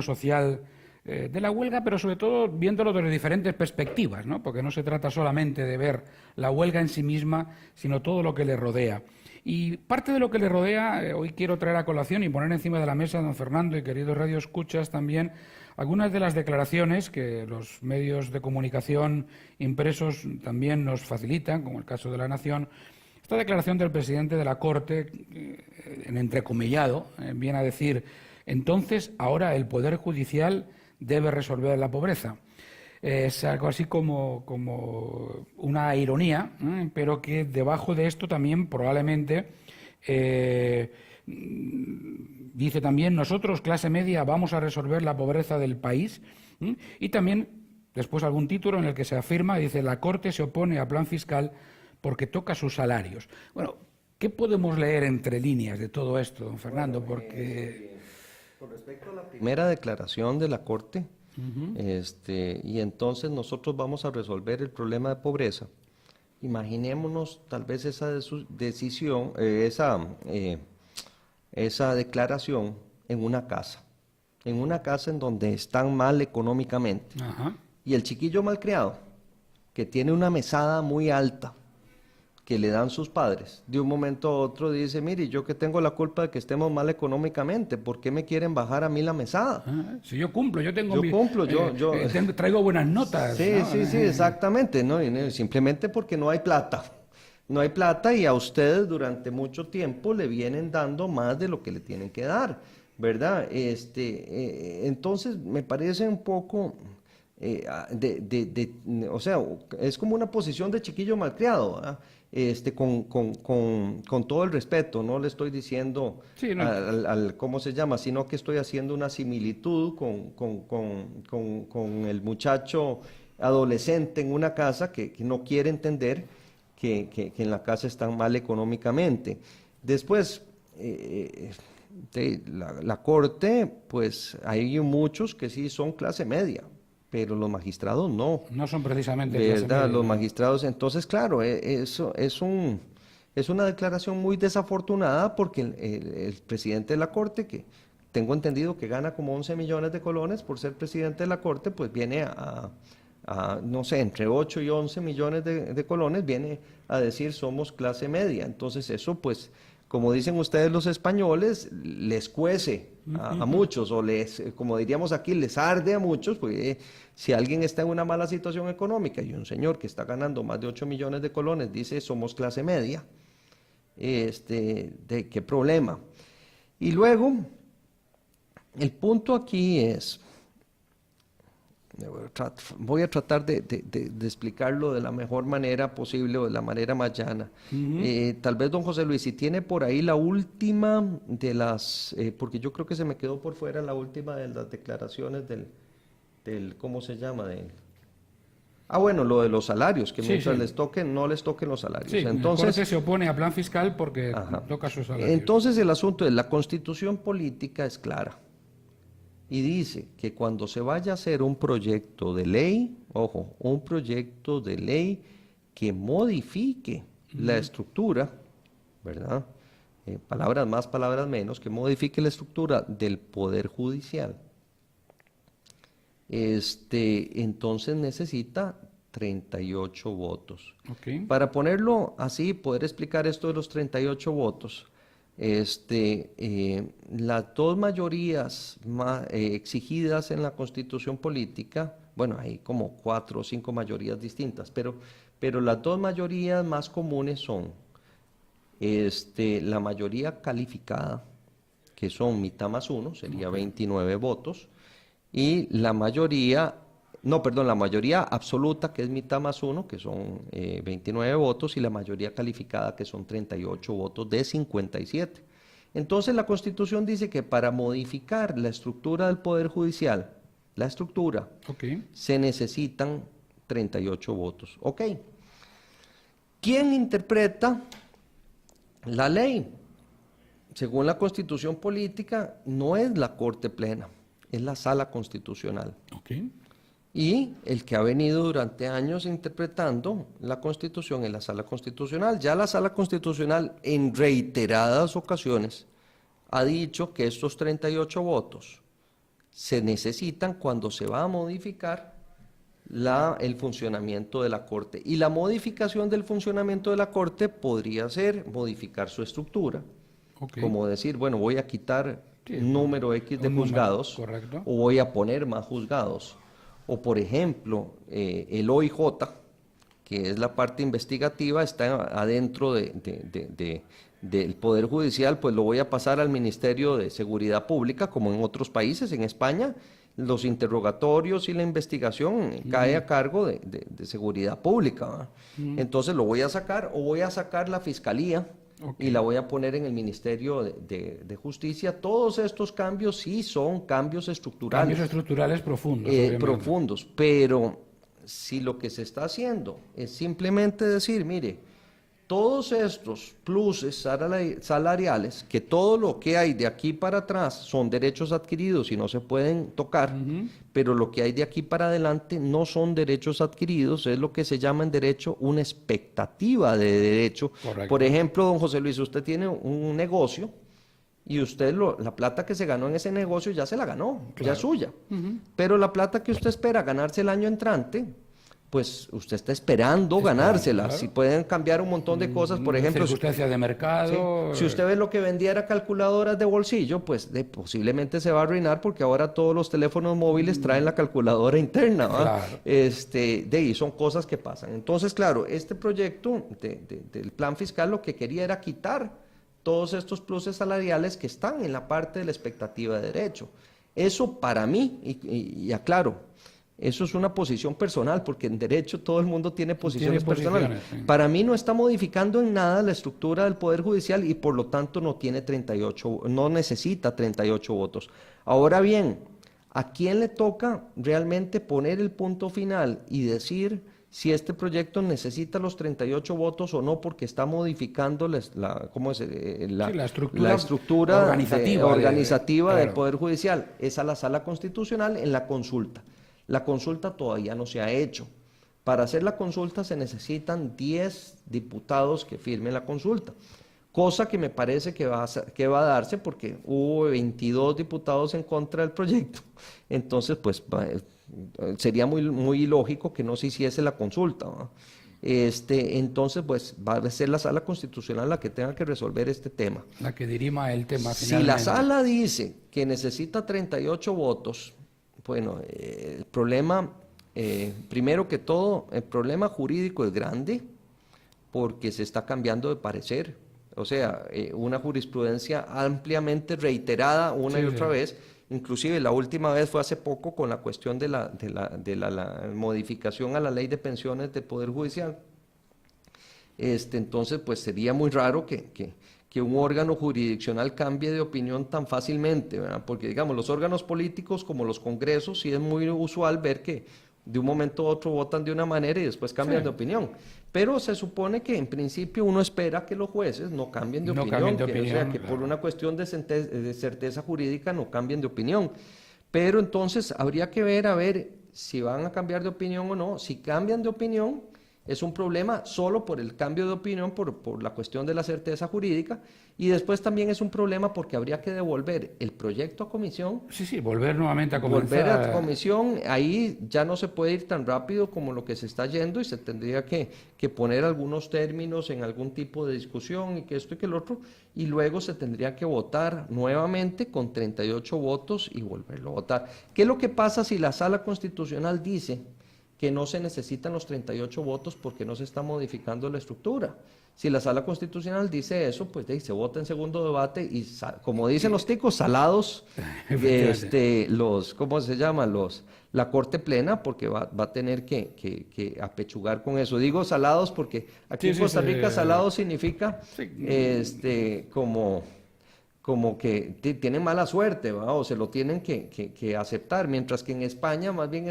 C: social de la huelga, pero sobre todo viéndolo desde diferentes perspectivas, ¿no? Porque no se trata solamente de ver la huelga en sí misma, sino todo lo que le rodea. Y parte de lo que le rodea, hoy quiero traer a colación y poner encima de la mesa, don Fernando y queridos radioescuchas, también algunas de las declaraciones que los medios de comunicación impresos también nos facilitan, como el caso de La Nación. Esta declaración del presidente de la Corte, en entrecomillado, viene a decir: entonces, ahora el Poder Judicial debe resolver la pobreza. Es algo así como una ironía, pero que debajo de esto también probablemente dice también: nosotros, clase media, vamos a resolver la pobreza del país. Y también después algún título en el que se afirma, dice: la Corte se opone a plan fiscal porque toca sus salarios. Bueno, ¿qué podemos leer entre líneas de todo esto, don Fernando? Porque
D: con respecto a la primera declaración de la Corte, y entonces nosotros vamos a resolver el problema de pobreza. Imaginémonos tal vez esa decisión, esa declaración en una casa. en una casa en donde están mal económicamente,
C: Ajá.
D: y el chiquillo malcriado, que tiene una mesada muy alta, que le dan sus padres, de un momento a otro dice, mire, yo que tengo la culpa de que estemos mal económicamente, ¿por qué me quieren bajar a mí la mesada?
C: Si yo cumplo, yo tengo traigo buenas notas.
D: Sí,
C: ¿no?
D: sí, exactamente, ¿no? Y simplemente porque no hay plata. No hay plata y a ustedes durante mucho tiempo le vienen dando más de lo que le tienen que dar, ¿verdad? Entonces me parece un poco, o sea, es como una posición de chiquillo malcriado, ¿verdad? Con todo el respeto, no le estoy diciendo
C: Sí, no.
D: ¿cómo se llama? Sino que estoy haciendo una similitud con el muchacho adolescente en una casa que no quiere entender que en la casa están mal económicamente. Después, la Corte, pues hay muchos que sí son clase media, pero los magistrados no.
C: No son precisamente clase
D: ¿Verdad?
C: media,
D: Los
C: ¿no?
D: magistrados, entonces, claro, eso es una declaración muy desafortunada porque el presidente de la Corte, que tengo entendido que gana como 11 millones de colones por ser presidente de la Corte, pues viene a no sé, entre 8 y 11 millones de colones, viene a decir somos clase media. Entonces eso, pues, como dicen ustedes los españoles, les cuece a muchos, o como diríamos aquí, les arde a muchos, pues si alguien está en una mala situación económica y un señor que está ganando más de 8 millones de colones dice somos clase media, ¿de qué problema? Y luego, el punto aquí es, voy a tratar de explicarlo de la mejor manera posible o de la manera más llana. Tal vez don José Luis, si tiene por ahí la última de las, porque yo creo que se me quedó por fuera la última de las declaraciones del ¿cómo se llama? Bueno, lo de los salarios, que mientras les toquen, no les toquen los salarios.
C: Sí,
D: entonces,
C: la Corte se opone a plan fiscal porque toca sus salarios.
D: Entonces el asunto es, la Constitución política es clara. Y dice que cuando se vaya a hacer un proyecto de ley, ojo, un proyecto de ley que modifique la estructura, ¿verdad? Palabras más, palabras menos, que modifique la estructura del Poder Judicial, entonces necesita 38 votos.
C: Okay.
D: Para ponerlo así, poder explicar esto de los 38 votos, las dos mayorías exigidas en la Constitución política, bueno, hay como 4 o 5 mayorías distintas, pero las dos mayorías más comunes son la mayoría calificada, que son mitad más 1, sería 29 votos, y la mayoría absoluta, que es mitad más 1, que son 29 votos, y la mayoría calificada, que son 38 votos de 57. Entonces la Constitución dice que para modificar la estructura del Poder Judicial, se necesitan 38 votos. Ok. ¿Quién interpreta la ley? Según la Constitución política, no es la Corte Plena, es la Sala Constitucional.
C: Okay.
D: Y el que ha venido durante años interpretando la Constitución en la Sala Constitucional. Ya la Sala Constitucional en reiteradas ocasiones ha dicho que estos 38 votos se necesitan cuando se va a modificar el funcionamiento de la Corte. Y la modificación del funcionamiento de la Corte podría ser modificar su estructura, como decir, bueno, voy a quitar un número X de juzgados, o voy a poner más juzgados. O por ejemplo, el OIJ, que es la parte investigativa, está adentro del Poder Judicial, pues lo voy a pasar al Ministerio de Seguridad Pública, como en otros países. En España, los interrogatorios y la investigación cae a cargo de Seguridad Pública, ¿verdad? Entonces lo voy a sacar, o voy a sacar la Fiscalía, y la voy a poner en el Ministerio de Justicia. Todos estos cambios sí son cambios estructurales.
C: Cambios estructurales profundos.
D: Profundos, pero si lo que se está haciendo es simplemente decir, mire, todos estos pluses salariales, que todo lo que hay de aquí para atrás son derechos adquiridos y no se pueden tocar, pero lo que hay de aquí para adelante no son derechos adquiridos, es lo que se llama en derecho una expectativa de derecho.
C: Correcto.
D: Por ejemplo, don José Luis, usted tiene un negocio y usted la plata que se ganó en ese negocio ya se la ganó,
C: Claro.
D: ya es suya. Pero la plata que usted espera ganarse el año entrante, pues usted está esperando ganársela.
C: claro.
D: Si pueden cambiar un montón de cosas, por ejemplo...
C: circunstancias de mercado...
D: Sí. Si usted ve lo que vendía era calculadoras de bolsillo, pues posiblemente se va a arruinar porque ahora todos los teléfonos móviles traen la calculadora interna, ¿va?
C: Claro.
D: Y son cosas que pasan. Entonces, claro, este proyecto del plan fiscal lo que quería era quitar todos estos pluses salariales que están en la parte de la expectativa de derecho. Eso para mí, y aclaro, eso es una posición personal, porque en derecho todo el mundo tiene posiciones personales.
C: Sí.
D: Para mí no está modificando en nada la estructura del Poder Judicial y por lo tanto no necesita 38 votos. Ahora bien, ¿a quién le toca realmente poner el punto final y decir si este proyecto necesita los 38 votos o no, porque está modificando la estructura organizativa del Poder Judicial? Es a la Sala Constitucional en la consulta. La consulta todavía no se ha hecho. Para hacer la consulta se necesitan 10 diputados que firmen la consulta, cosa que me parece que va a darse porque hubo 22 diputados en contra del proyecto. Entonces, pues sería muy ilógico que no se hiciese la consulta, ¿no? Entonces, pues va a ser la Sala Constitucional la que tenga que resolver este tema.
C: La que dirima el tema
D: Si
C: finalmente.
D: la Sala dice que necesita 38 votos, bueno, el problema, primero que todo, el problema jurídico es grande porque se está cambiando de parecer. O sea, una jurisprudencia ampliamente reiterada una y otra vez. Inclusive la última vez fue hace poco con la cuestión de la modificación a la ley de pensiones del Poder Judicial. Entonces, pues sería muy raro que un órgano jurisdiccional cambie de opinión tan fácilmente, ¿verdad? Porque, digamos, los órganos políticos como los congresos, sí es muy usual ver que de un momento a otro votan de una manera y después cambian de opinión. Pero se supone que en principio uno espera que los jueces no cambien de opinión, o sea, que por una cuestión de certeza jurídica no cambien de opinión. Pero entonces habría que ver a ver si van a cambiar de opinión o no. Si cambian de opinión, es un problema solo por el cambio de opinión, por la cuestión de la certeza jurídica, y después también es un problema porque habría que devolver el proyecto a comisión.
C: Sí, volver nuevamente a comenzar.
D: Volver a comisión, ahí ya no se puede ir tan rápido como lo que se está yendo y se tendría que poner algunos términos en algún tipo de discusión y que esto y que el otro, y luego se tendría que votar nuevamente con 38 votos y volverlo a votar. ¿Qué es lo que pasa si la Sala Constitucional dice que no se necesitan los 38 votos porque no se está modificando la estructura? Si la Sala Constitucional dice eso, pues se vota en segundo debate y, como dicen los ticos, salados, ¿cómo se llama? La Corte Plena, porque va a tener que apechugar con eso. Digo salados porque aquí en Costa Rica salados significa como que tienen mala suerte, ¿va? O se lo tienen que aceptar, mientras que en España más bien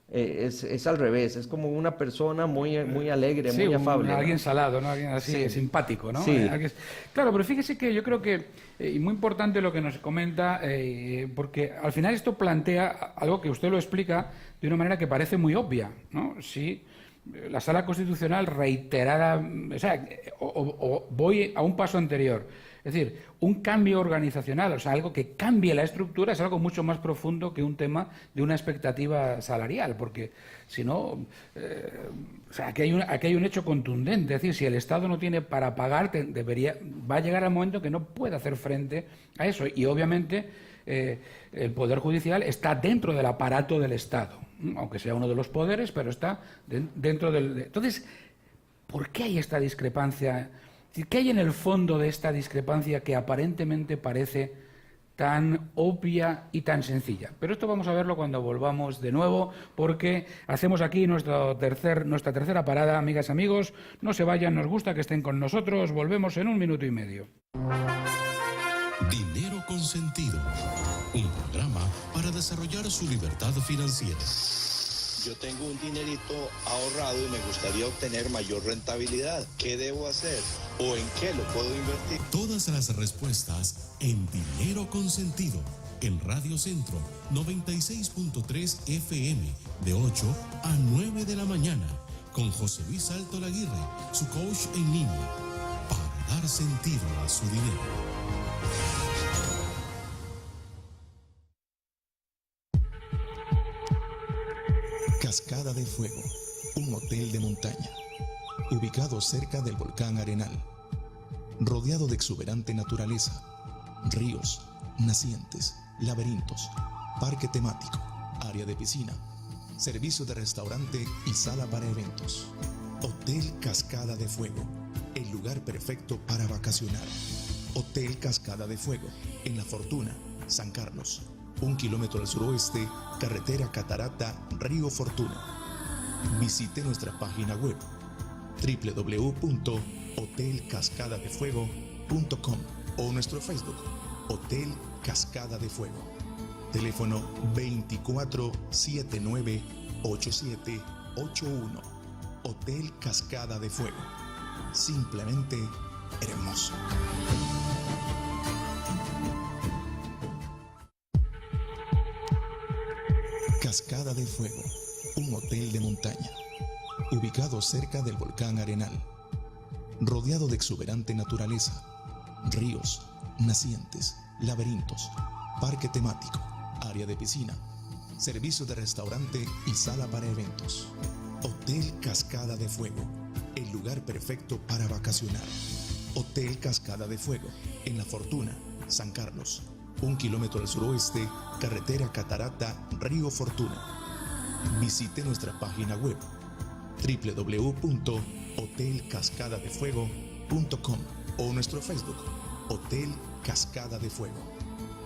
D: es al revés, es como una persona muy alegre, muy afable.
C: Alguien salado, ¿no? Alguien así simpático, ¿no?
D: Sí.
C: Claro, pero fíjese que yo creo que, y muy importante lo que nos comenta, porque al final esto plantea algo que usted lo explica de una manera que parece muy obvia, ¿no? Si la Sala Constitucional reiterada, o sea, o voy a un paso anterior, es decir, un cambio organizacional, o sea, algo que cambie la estructura es algo mucho más profundo que un tema de una expectativa salarial, porque si no, o sea, aquí hay un hecho contundente, es decir, si el Estado no tiene para pagar, va a llegar al momento que no puede hacer frente a eso, y obviamente el Poder Judicial está dentro del aparato del Estado, aunque sea uno de los poderes, pero está dentro del... Entonces, ¿por qué hay esta discrepancia? ¿Qué hay en el fondo de esta discrepancia que aparentemente parece tan obvia y tan sencilla? Pero esto vamos a verlo cuando volvamos de nuevo, porque hacemos aquí nuestra tercera parada, amigas y amigos. No se vayan, nos gusta que estén con nosotros. Volvemos en 1 minuto y medio.
B: Dinero Consentido, un programa para desarrollar su libertad financiera.
O: Yo tengo un dinerito ahorrado y me gustaría obtener mayor rentabilidad. ¿Qué debo hacer? ¿O en qué lo puedo invertir?
B: Todas las respuestas en Dinero Consentido, en Radio Centro 96.3 FM, de 8 a 9 de la mañana, con José Luis Alto Laguirre, su coach en línea, para dar sentido a su dinero.
P: Cascada de Fuego, un hotel de montaña, ubicado cerca del volcán Arenal, rodeado de exuberante naturaleza, ríos, nacientes, laberintos, parque temático, área de piscina, servicio de restaurante y sala para eventos. Hotel Cascada de Fuego, el lugar perfecto para vacacionar. Hotel Cascada de Fuego, en La Fortuna, San Carlos, 1 kilómetro al suroeste, carretera Catarata, Río Fortuna. Visite nuestra página web www.hotelcascadadefuego.com o nuestro Facebook, Hotel Cascada de Fuego. Teléfono 24798781. Hotel Cascada de Fuego. Simplemente hermoso. Cascada de Fuego, un hotel de montaña, ubicado cerca del volcán Arenal, rodeado de exuberante naturaleza, ríos, nacientes, laberintos, parque temático, área de piscina, servicio de restaurante y sala para eventos. Hotel Cascada de Fuego, el lugar perfecto para vacacionar. Hotel Cascada de Fuego, en La Fortuna, San Carlos, 1 kilómetro al suroeste, carretera Catarata, Río Fortuna. Visite nuestra página web www.hotelcascadadefuego.com o nuestro Facebook, Hotel Cascada de Fuego.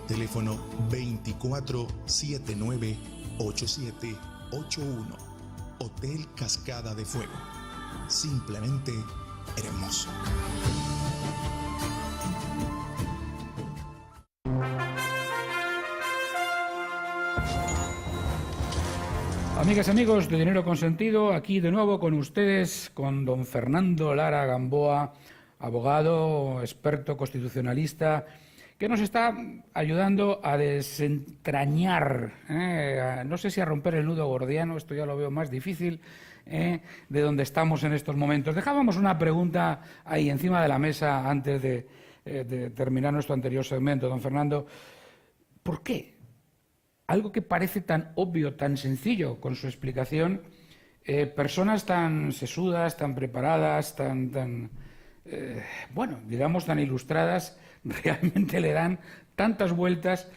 P: Teléfono 24798781. Hotel Cascada de Fuego. Simplemente hermoso.
C: Amigas y amigos de Dinero Consentido, aquí de nuevo con ustedes, con don Fernando Lara Gamboa, abogado, experto constitucionalista, que nos está ayudando a desentrañar, no sé si a romper el nudo gordiano, esto ya lo veo más difícil, de donde estamos en estos momentos. Dejábamos una pregunta ahí encima de la mesa antes de terminar nuestro anterior segmento, don Fernando. ¿Por qué? Algo que parece tan obvio, tan sencillo con su explicación, personas tan sesudas, tan preparadas, tan ilustradas, realmente le dan tantas vueltas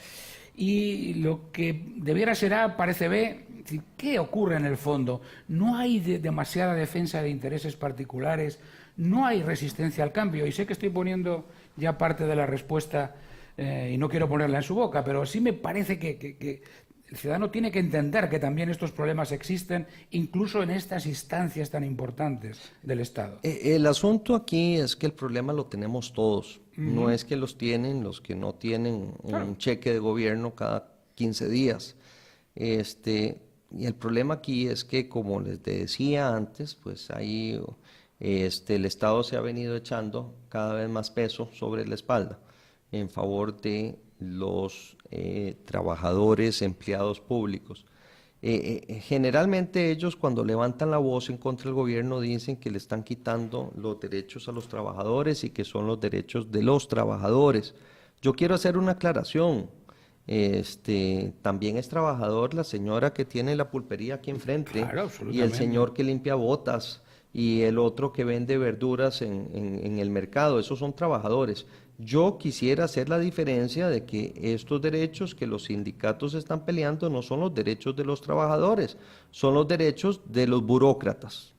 C: y lo que debiera ser A parece B. ¿Qué ocurre en el fondo? No hay demasiada defensa de intereses particulares, no hay resistencia al cambio, y sé que estoy poniendo ya parte de la respuesta y no quiero ponerla en su boca, pero sí me parece que el ciudadano tiene que entender que también estos problemas existen, incluso en estas instancias tan importantes del Estado.
D: El asunto aquí es que el problema lo tenemos todos. No es que los tienen los que no tienen un cheque de gobierno cada 15 días. Y el problema aquí es que, como les decía antes, pues ahí el Estado se ha venido echando cada vez más peso sobre la espalda en favor de los trabajadores, empleados públicos. Generalmente ellos, cuando levantan la voz en contra del gobierno, dicen que le están quitando los derechos a los trabajadores y que son los derechos de los trabajadores. Yo quiero hacer una aclaración. También es trabajador la señora que tiene la pulpería aquí enfrente, claro, y el señor que limpia botas y el otro que vende verduras en el mercado. Esos son trabajadores. Yo quisiera hacer la diferencia de que estos derechos que los sindicatos están peleando no son los derechos de los trabajadores, son los derechos de los burócratas.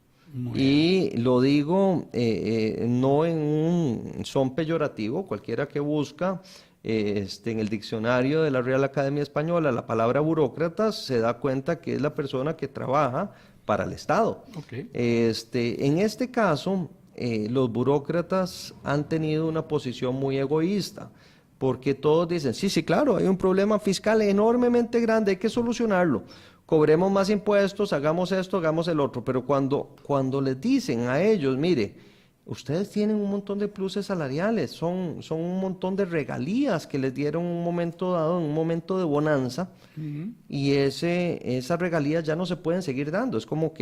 D: Y lo digo no en un son peyorativo. Cualquiera que busca en el diccionario de la Real Academia Española la palabra burócratas se da cuenta que es la persona que trabaja para el Estado. En este caso, los burócratas han tenido una posición muy egoísta, porque todos dicen, sí, claro, hay un problema fiscal enormemente grande, hay que solucionarlo, cobremos más impuestos, hagamos esto, hagamos el otro, pero cuando les dicen a ellos, mire, ustedes tienen un montón de pluses salariales, son un montón de regalías que les dieron en un momento dado, en un momento de bonanza, y esas regalías ya no se pueden seguir dando. Es como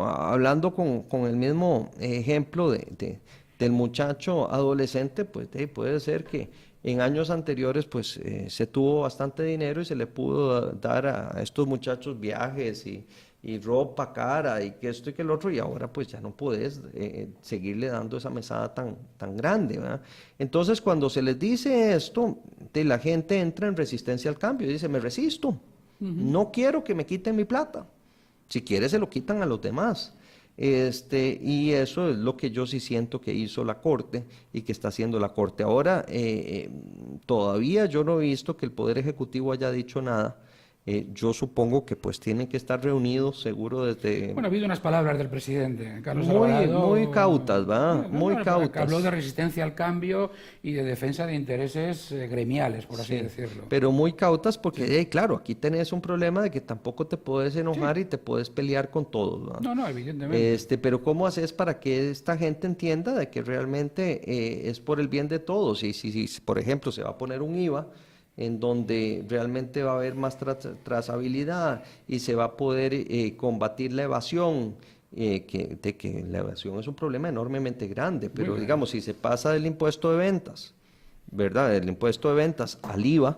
D: hablando con el mismo ejemplo del muchacho adolescente, pues puede ser que en años anteriores pues se tuvo bastante dinero y se le pudo dar a estos muchachos viajes y ropa cara y que esto y que el otro, y ahora pues ya no puedes seguirle dando esa mesada tan grande, ¿verdad? Entonces cuando se les dice esto, la gente entra en resistencia al cambio y dice, me resisto, no quiero que me quiten mi plata, si quiere se lo quitan a los demás. Y eso es lo que yo sí siento que hizo la Corte y que está haciendo la Corte. Ahora, todavía yo no he visto que el Poder Ejecutivo haya dicho nada. Yo supongo que pues tienen que estar reunidos seguro desde...
C: Bueno, ha habido unas palabras del presidente Carlos Alvarado...
D: Muy cautas, ¿verdad? Muy cautas.
C: Habló de resistencia al cambio y de defensa de intereses gremiales, por así decirlo.
D: Pero muy cautas porque, claro, aquí tenés un problema de que tampoco te puedes enojar y te puedes pelear con todos, ¿verdad?
C: No, evidentemente.
D: Pero ¿cómo haces para que esta gente entienda de que realmente es por el bien de todos? Y si, por ejemplo, se va a poner un IVA... en donde realmente va a haber más trazabilidad y se va a poder combatir la evasión, que la evasión es un problema enormemente grande, pero digamos, si se pasa del impuesto de ventas, ¿verdad?, del impuesto de ventas al IVA,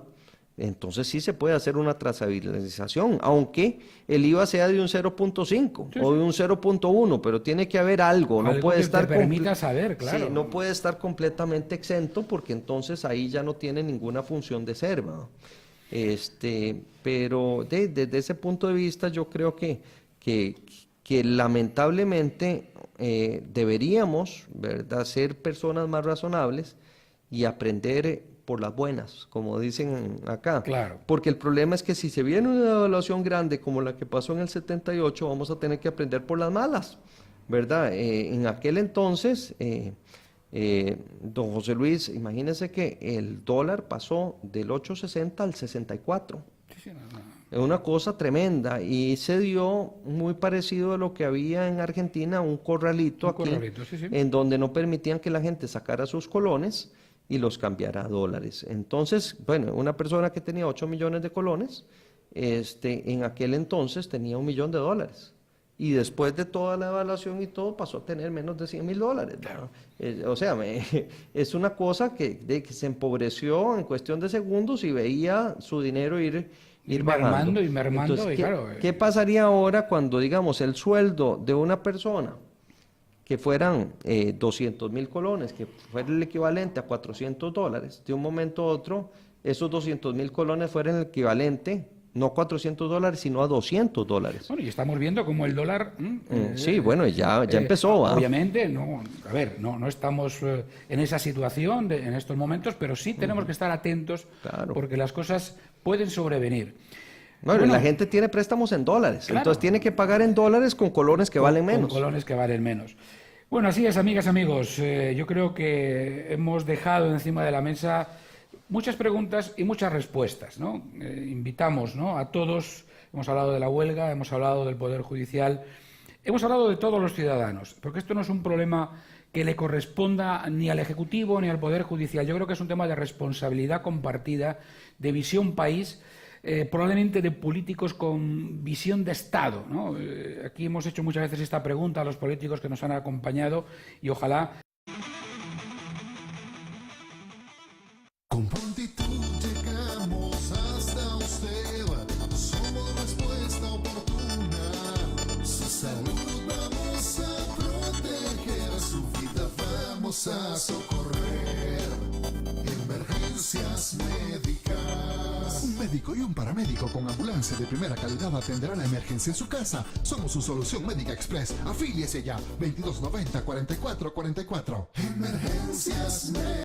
D: entonces sí se puede hacer una trazabilización, aunque el IVA sea de un 0.5 o de un 0.1, pero tiene que haber algo, no puede estar
C: te permita saber, claro.
D: Sí, no puede estar completamente exento porque entonces ahí ya no tiene ninguna función de ser, ¿no? Pero desde ese punto de vista yo creo que lamentablemente deberíamos, ¿verdad?, ser personas más razonables y aprender por las buenas, como dicen acá.
C: Claro.
D: Porque el problema es que si se viene una devaluación grande como la que pasó en el 78, vamos a tener que aprender por las malas, ¿verdad? En aquel entonces, don José Luis, imagínese que el dólar pasó del 8.60 al 64. Es una cosa tremenda y se dio muy parecido a lo que había en Argentina, un corralito aquí, en donde no permitían que la gente sacara sus colones y los cambiara a dólares. Entonces, bueno, una persona que tenía 8 millones de colones, en aquel entonces tenía $1 millón. Y después de toda la evaluación y todo, pasó a tener menos de $100,000. Claro. O sea, es una cosa que se empobreció en cuestión de segundos y veía su dinero ir
C: mermando y mermando.
D: Entonces,
C: y claro,
D: ¿qué pasaría ahora cuando, digamos, el sueldo de una persona que fueran 200,000 colones, que fuera el equivalente a $400, de un momento a otro, esos 200,000 colones fueran el equivalente, no a $400, sino a $200?
C: Bueno, y estamos viendo cómo el dólar...
D: sí, bueno, ya empezó.
C: Obviamente, no estamos en esa situación en estos momentos, pero sí tenemos que estar atentos, porque las cosas pueden sobrevenir.
D: Bueno, la gente tiene préstamos en dólares, entonces tiene que pagar en dólares con colones que valen menos.
C: Con colones que valen menos. Bueno, así es, amigas, amigos. Yo creo que hemos dejado encima de la mesa muchas preguntas y muchas respuestas, ¿no? Invitamos, ¿no?, a todos. Hemos hablado de la huelga, hemos hablado del Poder Judicial, hemos hablado de todos los ciudadanos, porque esto no es un problema que le corresponda ni al Ejecutivo ni al Poder Judicial. Yo creo que es un tema de responsabilidad compartida, de visión país, probablemente de políticos con visión de Estado, ¿no? Aquí hemos hecho muchas veces esta pregunta a los políticos que nos han acompañado y ojalá...
Q: Con prontitud llegamos hasta usted, somos respuesta oportuna, su salud vamos a proteger, su vida vamos a socorrer, emergencias médicas. Un médico y un paramédico con ambulancia de primera calidad atenderá la emergencia en su casa. Somos su solución médica express. Afíliese ya. 2290-4444. Emergencias médicas.